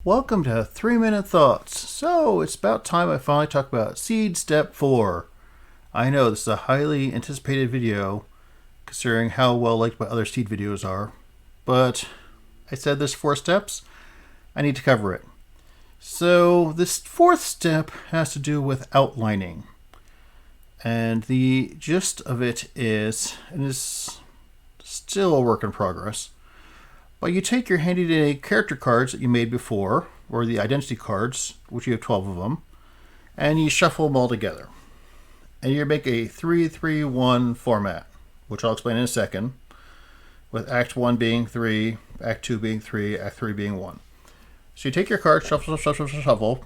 Welcome to 3-Minute Thoughts. So, it's about time I finally talk about Seed Step 4. I know this is a highly anticipated video, considering how well liked my other seed videos are, but I said there's 4 steps. I need to cover it. So, this 4th step has to do with outlining. And the gist of it is, and is still a work in progress, but you take your handy dandy character cards that you made before, or the identity cards, which you have 12 of them, and you shuffle them all together. And you make a 3-3-1 format, which I'll explain in a second, with Act 1 being 3, Act 2 being 3, Act 3 being 1. So you take your cards, shuffle,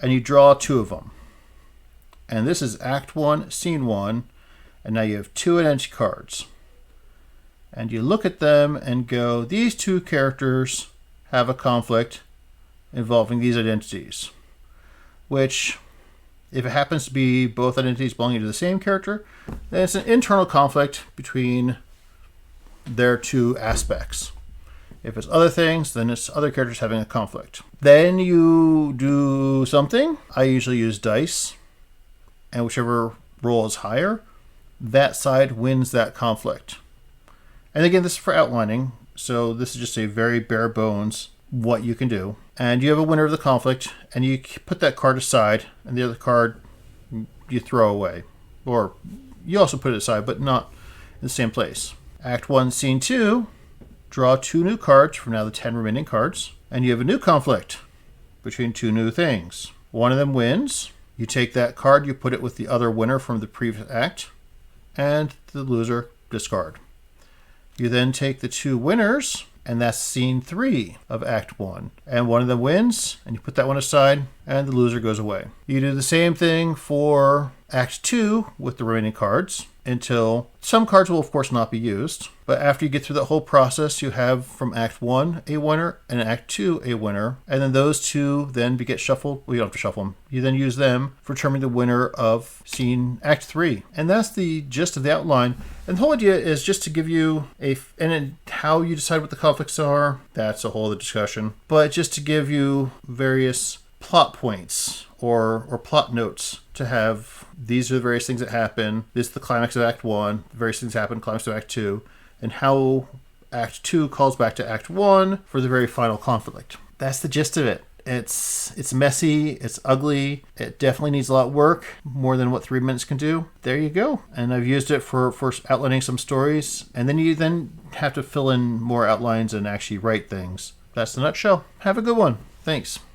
and you draw 2 of them. And this is Act 1, Scene 1, and now you have 2 identity cards. And you look at them and go, these 2 characters have a conflict involving these identities. Which, if it happens to be both identities belonging to the same character, then it's an internal conflict between their 2 aspects. If it's other things, then it's other characters having a conflict. Then you do something. I usually use dice, and whichever roll is higher, that side wins that conflict. And again, this is for outlining, so this is just a very bare bones what you can do. And you have a winner of the conflict, and you put that card aside, and the other card you throw away. Or you also put it aside, but not in the same place. Act 1, Scene 2, draw 2 new cards from now the 10 remaining cards, and you have a new conflict between 2 new things. One of them wins. You take that card, you put it with the other winner from the previous act, and the loser discard. You then take the 2 winners, and that's Scene 3 of Act 1. And one of them wins, and you put that one aside, and the loser goes away. You do the same thing for Act 2 with the remaining cards, until some cards will of course not be used. But after you get through that whole process, you have from Act 1 a winner, and Act 2 a winner. And then those 2 then get shuffled. Well, you don't have to shuffle them. You then use them for determining the winner of Act 3. And that's the gist of the outline. And the whole idea is just to give you and how you decide what the conflicts are, that's a whole other discussion. But just to give you various plot points or plot notes to have. These are the various things that happen. This is the climax of Act 1. The various things happen, climax of Act 2. And how Act 2 calls back to Act 1 for the very final conflict. That's the gist of it. It's messy, it's ugly, it definitely needs a lot of work, more than what 3 minutes can do. There you go. And I've used it for outlining some stories, and then you have to fill in more outlines and actually write things. That's the nutshell. Have a good one. Thanks.